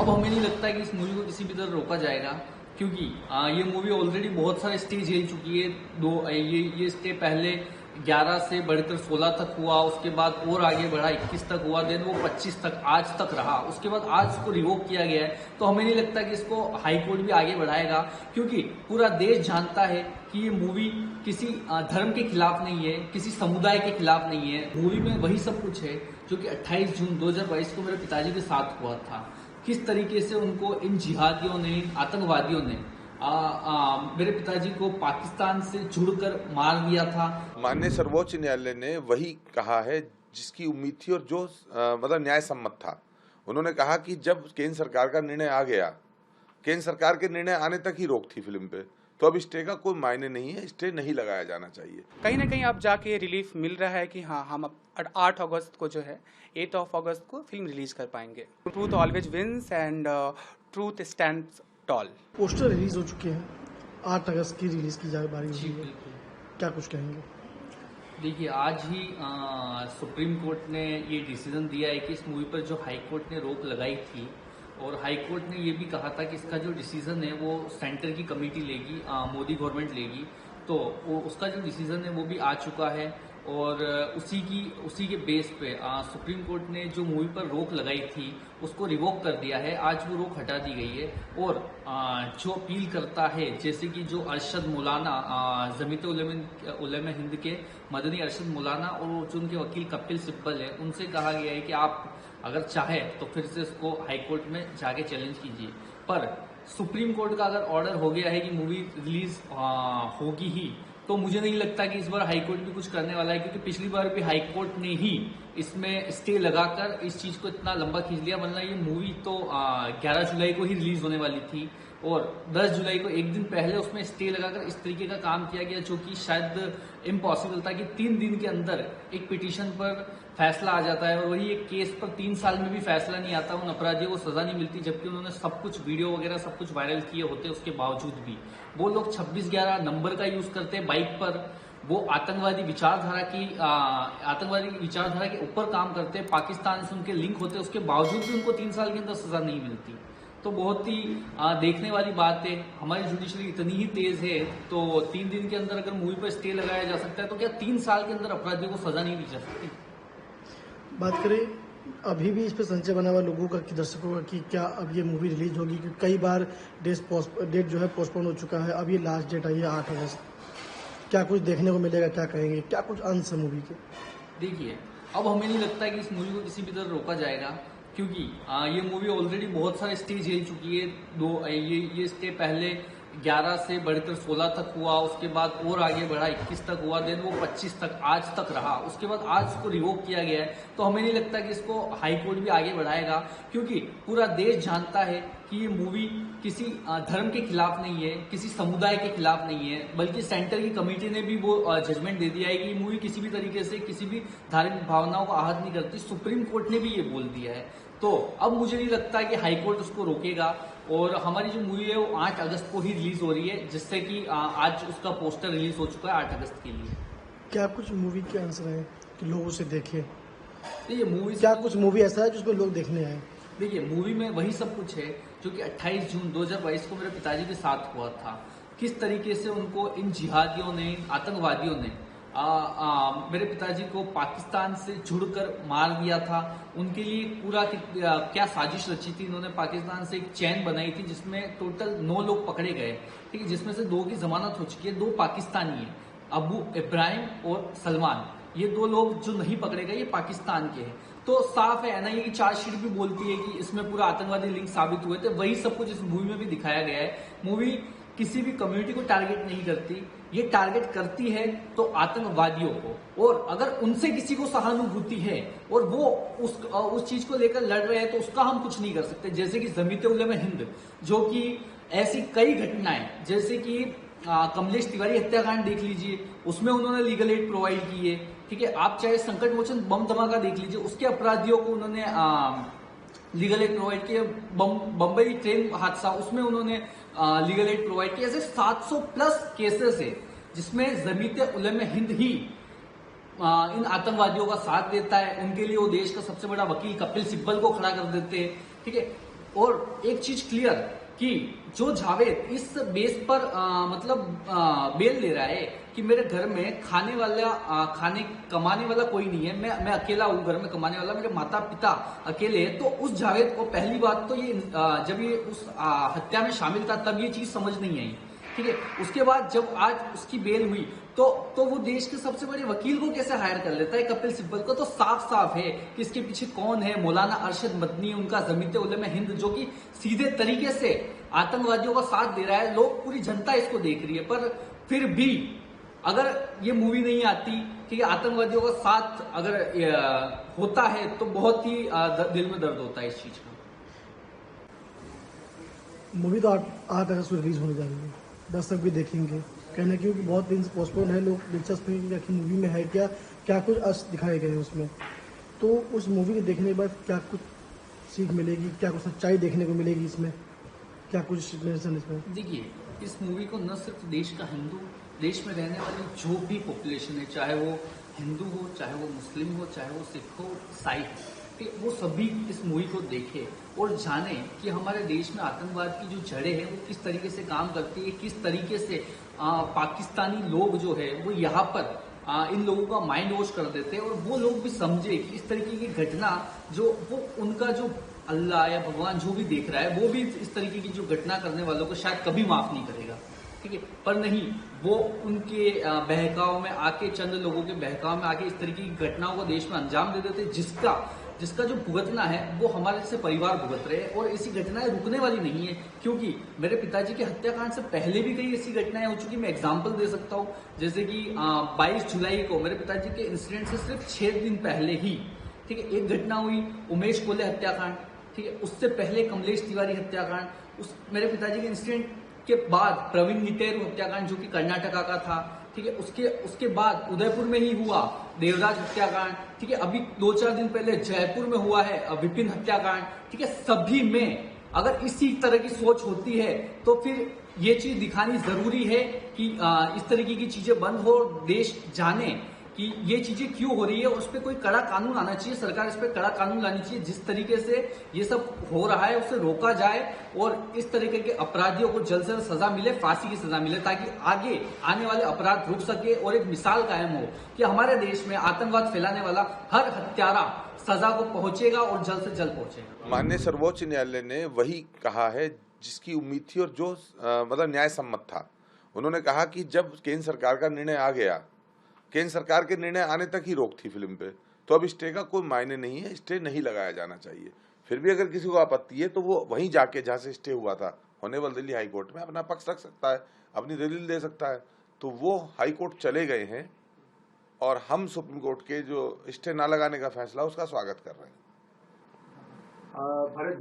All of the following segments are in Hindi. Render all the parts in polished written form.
अब हमें नहीं लगता कि इस मूवी को किसी भी तरह रोका जाएगा, क्योंकि ये मूवी ऑलरेडी बहुत सारे स्टे झेल चुकी है। ये स्टे पहले 11 से बढ़कर 16 तक हुआ, उसके बाद और आगे बढ़ा 21 तक हुआ, देन वो 25 तक आज तक रहा, उसके बाद आज इसको रिवोक किया गया है। तो हमें नहीं लगता कि इसको हाई कोर्ट भी आगे बढ़ाएगा, क्योंकि पूरा देश जानता है कि ये मूवी किसी धर्म के खिलाफ नहीं है, किसी समुदाय के खिलाफ नहीं है। मूवी में वही सब कुछ है जो कि 28 जून 2022 को मेरे पिताजी के साथ हुआ था। किस तरीके से उनको इन जिहादियों ने, आतंकवादियों ने मेरे पिताजी को पाकिस्तान से जुड़कर मार दिया था। माननीय सर्वोच्च न्यायालय ने वही कहा है जिसकी उम्मीद थी और जो मतलब न्याय सम्मत था। उन्होंने कहा कि जब केंद्र सरकार का निर्णय आ गया, केंद्र सरकार के निर्णय आने तक ही रोक थी फिल्म पे, तो अब स्टे का कोई मायने नहीं है, स्टे नहीं लगाया जाना चाहिए। कहीं ना कहीं अब जाके रिलीफ मिल रहा है कि हाँ, हम 8 अगस्त को जो है 8 अगस्त को फिल्म रिलीज कर पाएंगे। Truth always wins and truth stands tall. Poster release हो चुके हैं, 8 अगस्त की रिलीज की जाए बारी हुई है, क्या कुछ कहेंगे? देखिए, आज ही सुप्रीम कोर्ट ने ये डिसीजन दिया है कि इस मूवी पर जो हाई कोर्ट ने रोक लगाई थी, और हाई कोर्ट ने ये भी कहा था कि इसका जो डिसीजन है वो सेंटर की कमेटी लेगी, मोदी गवर्नमेंट लेगी। तो उसका जो डिसीजन है वो भी आ चुका है, और उसी के बेस पे सुप्रीम कोर्ट ने जो मूवी पर रोक लगाई थी उसको रिवोक कर दिया है। आज वो रोक हटा दी गई है, और जो अपील करता है, जैसे कि जो अरशद मौलाना, जमीयत उलमा हिंद के मदनी अरशद मौलाना, और जो उनके वकील कपिल सिब्बल है, उनसे कहा गया है कि आप अगर चाहे तो फिर से इसको हाई कोर्ट में जाके चैलेंज कीजिए। पर सुप्रीम कोर्ट का अगर ऑर्डर हो गया है कि मूवी रिलीज होगी ही, तो मुझे नहीं लगता कि इस बार हाई कोर्ट भी कुछ करने वाला है, क्योंकि पिछली बार भी हाई कोर्ट ने ही इसमें स्टे लगाकर इस चीज को इतना लंबा खींच लिया। वरना ये मूवी तो 11 जुलाई को ही रिलीज होने वाली थी, और 10 जुलाई को एक दिन पहले उसमें स्टे लगाकर इस तरीके का काम किया गया, जो कि शायद इम्पॉसिबल था कि 3 दिन के अंदर एक पिटीशन पर फैसला आ जाता है, और वही एक केस पर 3 साल में भी फैसला नहीं आता, उन अपराधियों को सजा नहीं मिलती, जबकि उन्होंने सब कुछ वीडियो वगैरह सब कुछ वायरल किए होते। उसके बावजूद भी वो लोग 2611 नंबर का यूज करते हैं बाइक पर, वो आतंकवादी विचारधारा के ऊपर काम करते हैं, पाकिस्तान से उनके लिंक होते हैं, उसके बावजूद भी उनको 3 साल के अंदर सजा नहीं मिलती। तो बहुत ही देखने वाली बात है। हमारी जुडिशरी इतनी ही तेज है, तो 3 दिन के अंदर अगर मूवी पर स्टे लगाया जा सकता है, तो क्या 3 साल के अंदर अपराधियों को सजा नहीं दी जा सकती? बात करें अभी भी इस पे संशय बना हुआ लोगों का, कि दर्शकों का, कि क्या अब ये मूवी रिलीज होगी, क्योंकि कई बार डेट जो है पोस्टपोन हो चुका है। अब ये लास्ट डेट आई है 8 अगस्त, क्या कुछ देखने को मिलेगा, क्या कहेंगे, क्या कुछ अंश है मूवी के? देखिए, अब हमें नहीं लगता कि इस मूवी को किसी भी तरह रोका जाएगा, क्योंकि ये मूवी ऑलरेडी बहुत सारे स्टे झेल चुकी है। ये स्टे पहले 11 से बढ़कर 16 तक हुआ, उसके बाद और आगे बढ़ा 21 तक हुआ, देन वो 25 तक आज तक रहा, उसके बाद आज इसको रिवोक किया गया है। तो हमें नहीं लगता कि इसको हाई कोर्ट भी आगे बढ़ाएगा, क्योंकि पूरा देश जानता है कि ये मूवी किसी धर्म के खिलाफ नहीं है, किसी समुदाय के खिलाफ नहीं है, बल्कि सेंटर की कमेटी ने भी वो जजमेंट दे दिया है कि ये मूवी किसी भी तरीके से किसी भी धार्मिक भावनाओं को आहत नहीं करती। सुप्रीम कोर्ट ने भी ये बोल दिया है। तो अब मुझे नहीं लगता कि हाई कोर्ट उसको रोकेगा, और हमारी जो मूवी है वो 8 अगस्त को ही रिलीज हो रही है, जिससे कि आज उसका पोस्टर रिलीज हो चुका है 8 अगस्त के लिए। क्या कुछ मूवी के आंसर है कि लोग उसे देखें? देखिए, मूवी क्या कुछ मूवी ऐसा है जिसको लोग देखने आए? देखिए, मूवी में वही सब कुछ है जो कि 28 जून 2022 को मेरे पिताजी के साथ हुआ था। किस तरीके से उनको इन जिहादियों ने, आतंकवादियों ने मेरे पिताजी को पाकिस्तान से जुड़कर मार दिया था। उनके लिए पूरा क्या साजिश रची थी। इन्होंने पाकिस्तान से एक चैन बनाई थी जिसमें टोटल 9 लोग पकड़े गए, ठीक है, जिसमें से 2 की जमानत हो चुकी है। 2 पाकिस्तानी है, अबू इब्राहिम और सलमान। ये 2 लोग जो नहीं पकड़े गए ये पाकिस्तान के हैं। तो साफ है, एनआईए की चार्जशीट भी बोलती है कि इसमें पूरा आतंकवादी लिंक साबित हुए थे। वही सब कुछ इस मूवी में भी दिखाया गया है। मूवी किसी भी कम्युनिटी को टारगेट नहीं करती, ये टारगेट करती है तो आतंकवादियों को, और अगर उनसे किसी को सहानुभूति है और वो उस चीज को लेकर लड़ रहे हैं तो उसका हम कुछ नहीं कर सकते। जैसे कि जमीयत उलमा हिंद, जो कि ऐसी कई घटनाएं, जैसे कि कमलेश तिवारी हत्याकांड देख लीजिए, उसमें उन्होंने लीगल एड प्रोवाइड की है, ठीक है। आप चाहे संकट मोचन बम धमाका देख लीजिए, उसके अपराधियों को उन्होंने लीगल एड प्रोवाइड किया। बम्बई ट्रेन हादसा, उसमें उन्होंने लीगल एड प्रोवाइड किया। ऐसे 700 प्लस केसेस है जिसमें जमीयत उलमा हिंद ही इन आतंकवादियों का साथ देता है। उनके लिए वो देश का सबसे बड़ा वकील कपिल सिब्बल को खड़ा कर देते हैं, ठीक है। और एक चीज क्लियर कि जो जावेद इस बेस पर बेल ले रहा है कि मेरे घर में खाने कमाने वाला कोई नहीं है, मैं अकेला हूँ घर में कमाने वाला, मेरे माता पिता अकेले हैं, तो उस जावेद को पहली बात तो ये जब ये उस हत्या में शामिल था तब ये चीज समझ नहीं आई, ठीक है। उसके बाद जब आज उसकी बेल हुई तो वो देश के सबसे बड़े वकील को कैसे हायर कर लेता है, कपिल सिब्बल को। तो साफ साफ है कि इसके पीछे कौन है। मौलाना अरशद मदनी, उनका जमीयत उलमा हिंद, जो कि सीधे तरीके से आतंकवादियों का साथ दे रहा है। लोग, पूरी जनता इसको देख रही है, पर फिर भी अगर ये मूवी नहीं आती, ठीक है, आतंकवादियों का साथ अगर होता है तो बहुत ही दिल में दर्द होता है इस चीज का। मूवी तो 8 अगस्त को रिलीज होने जा रही है, दर्शक भी देखेंगे कहना, क्योंकि बहुत दिन से पोस्टपोन है। लोग दिलचस्प है कि आखिर मूवी में है क्या, क्या कुछ असर दिखाए गए हैं उसमें। तो उस मूवी को देखने के बाद क्या कुछ सीख मिलेगी, क्या कुछ सच्चाई देखने को मिलेगी इसमें, क्या कुछ इसमें। देखिए, इस मूवी को न सिर्फ देश का हिंदू, देश में रहने वाली जो भी पॉपुलेशन है, चाहे वो हिंदू हो, चाहे वो मुस्लिम हो, चाहे वो सिख हो, ईसाई हो, कि वो सभी इस मूवी को देखें और जाने कि हमारे देश में आतंकवाद की जो जड़ें हैं वो किस तरीके से काम करती है, किस तरीके से पाकिस्तानी लोग जो है वो यहाँ पर इन लोगों का माइंड वॉश कर देते हैं। और वो लोग भी समझे कि इस तरीके की घटना जो वो उनका जो अल्लाह या भगवान जो भी देख रहा है वो भी इस तरीके की जो घटना करने वालों को शायद कभी माफ नहीं करेगा, ठीक है। पर नहीं, वो उनके बहकाव में आके, चंद लोगों के बहकाव में आके इस तरीके की घटनाओं को देश में अंजाम दे देते, जिसका जो भुगतना है वो हमारे जैसे परिवार भुगत रहे हैं। और ऐसी घटनाएं रुकने वाली नहीं है, क्योंकि मेरे पिताजी के हत्याकांड से पहले भी कई ऐसी घटनाएं हो चुकी। मैं एग्जांपल दे सकता हूं, जैसे कि 22 जुलाई को मेरे पिताजी के इंसिडेंट से सिर्फ 6 दिन पहले ही, ठीक है, एक घटना हुई, उमेश कोले हत्याकांड, ठीक है। उससे पहले कमलेश तिवारी हत्याकांड, उस मेरे पिताजी के इंसिडेंट के बाद प्रवीण निटेरू हत्याकांड जो कि कर्नाटका का था, ठीक है। उसके बाद उदयपुर में ही हुआ देवराज हत्याकांड, ठीक है। अभी 2-4 दिन पहले जयपुर में हुआ है विपिन हत्याकांड, ठीक है। सभी में अगर इसी तरह की सोच होती है तो फिर ये चीज दिखानी जरूरी है कि इस तरीके की चीजें बंद हो, देश जाने कि ये चीजें क्यों हो रही है, उस पर कोई कड़ा कानून आना चाहिए। सरकार इस पर कड़ा कानून लानी चाहिए, जिस तरीके से ये सब हो रहा है उसे रोका जाए और इस तरीके के अपराधियों को जल्द से जल्द सजा मिले, फांसी की सजा मिले, ताकि आगे आने वाले अपराध रुक सके और एक मिसाल कायम हो कि हमारे देश में आतंकवाद फैलाने वाला हर हत्यारा सजा को पहुंचेगा और जल्द से जल्द पहुंचेगा। माननीय सर्वोच्च न्यायालय ने वही कहा है जिसकी उम्मीद थी और जो न्याय सम्मत था। उन्होंने कहा कि जब केंद्र सरकार का निर्णय आ गया, केंद्र सरकार के निर्णय आने तक ही रोक थी फिल्म पे, तो अब स्टे का कोई मायने नहीं है, स्टे नहीं लगाया जाना चाहिए। फिर भी अगर किसी को आपत्ति है तो वो वहीं जाके जहाँ से स्टे हुआ था, होनेबल दिल्ली हाई कोर्ट में अपना पक्ष रख सकता है, अपनी दलील दे सकता है। तो वो हाई कोर्ट चले गए हैं और हम सुप्रीम कोर्ट के जो स्टे ना लगाने का फैसला उसका स्वागत कर रहे हैं। भरत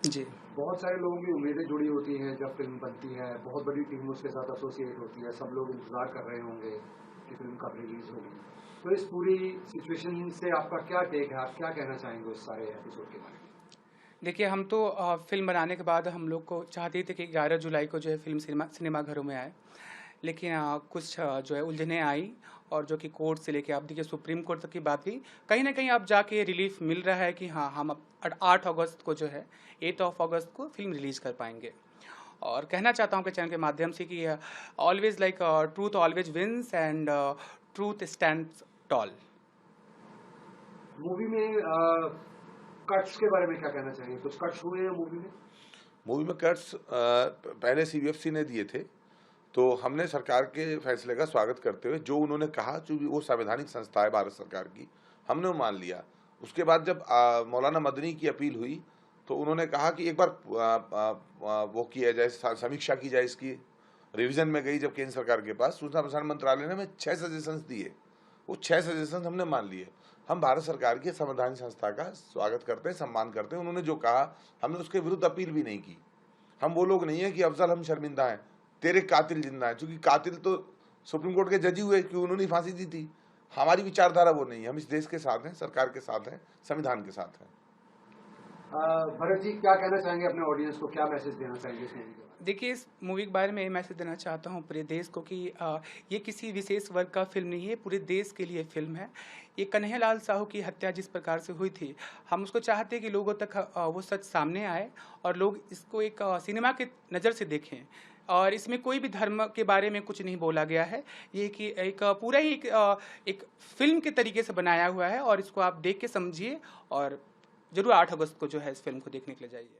जी, बहुत सारे लोगों की उम्मीदें जुड़ी होती हैं जब फिल्म बनती है, बहुत बड़ी टीम उसके साथ एसोसिएट होती है, सब लोग इंतजार कर रहे होंगे कि फिल्म कब रिलीज होगी। तो इस पूरी सिचुएशन से आपका क्या टेक है, आप क्या कहना चाहेंगे उस सारे एपिसोड के बारे में? देखिए, हम तो फिल्म बनाने के बाद हम लोग को चाहते थे कि 11 जुलाई को जो है फिल्म सिनेमाघरों में आए, लेकिन कुछ जो है उलझने आई और जो कि कोर्ट से लेके आप देखिए सुप्रीम कोर्ट तक की बात हुई। कहीं ना कहीं अब जाके रिलीफ मिल रहा है कि हाँ, हम अब 8 अगस्त को जो है 8 अगस्त को फिल्म रिलीज कर पाएंगे। और कहना चाहता हूँ कि चैनल के माध्यम से कि always like truth always wins and truth stands tall. Movie में कट्स के बारे में क्या कहना चाहिए? कुछ कट्स हुए हैं मूवी में? मूवी में कट्स पहले CBFC ने दिए थे, तो हमने सरकार के फैसले का स्वागत करते हुए जो उन्होंने कहा, जो भी वो संवैधानिक संस्था है भारत सरकार की, हमने वो मान लिया। उसके बाद जब मौलाना मदनी की अपील हुई तो उन्होंने कहा कि एक बार वो किया जाए, समीक्षा की जाए, इसकी रिवीजन में गई जब केंद्र सरकार के पास। सूचना प्रसारण मंत्रालय ने हमें 6 सजेशंस दिए, वो 6 सजेशंस हमने मान लिए। हम भारत सरकार की संवैधानिक संस्था का स्वागत करते हैं, सम्मान करते हैं। उन्होंने जो कहा हमने उसके विरुद्ध अपील भी नहीं की। हम वो लोग नहीं है कि अफजल हम शर्मिंदा हैं, तेरे कातिल जिंदा है, क्योंकि कातिल तो सुप्रीम कोर्ट के जज ही हुए, क्योंकि उन्होंने फांसी दी थी। हमारी विचारधारा वो नहीं है, हम इस देश के साथ हैं, सरकार के साथ हैं, संविधान के साथ हैं। भरत जी क्या कहना चाहेंगे अपने ऑडियंस को, क्या मैसेज देना चाहेंगे इस मूवी के बारे में? देखिए, इस मूवी के बारे में ये मैसेज देना चाहता हूँ पूरे देश को कि ये किसी विशेष वर्ग का फिल्म नहीं है, पूरे देश के लिए फिल्म है। ये कन्हैयालाल साहू की हत्या जिस प्रकार से हुई थी, हम उसको चाहते हैं कि लोगों तक वो सच सामने आए और लोग इसको एक सिनेमा की नज़र से देखें। और इसमें कोई भी धर्म के बारे में कुछ नहीं बोला गया है। ये कि एक पूरा ही एक फिल्म के तरीके से बनाया हुआ है और इसको आप देख के समझिए और ज़रूर 8 अगस्त को जो है इस फिल्म को देखने के लिए जाइए।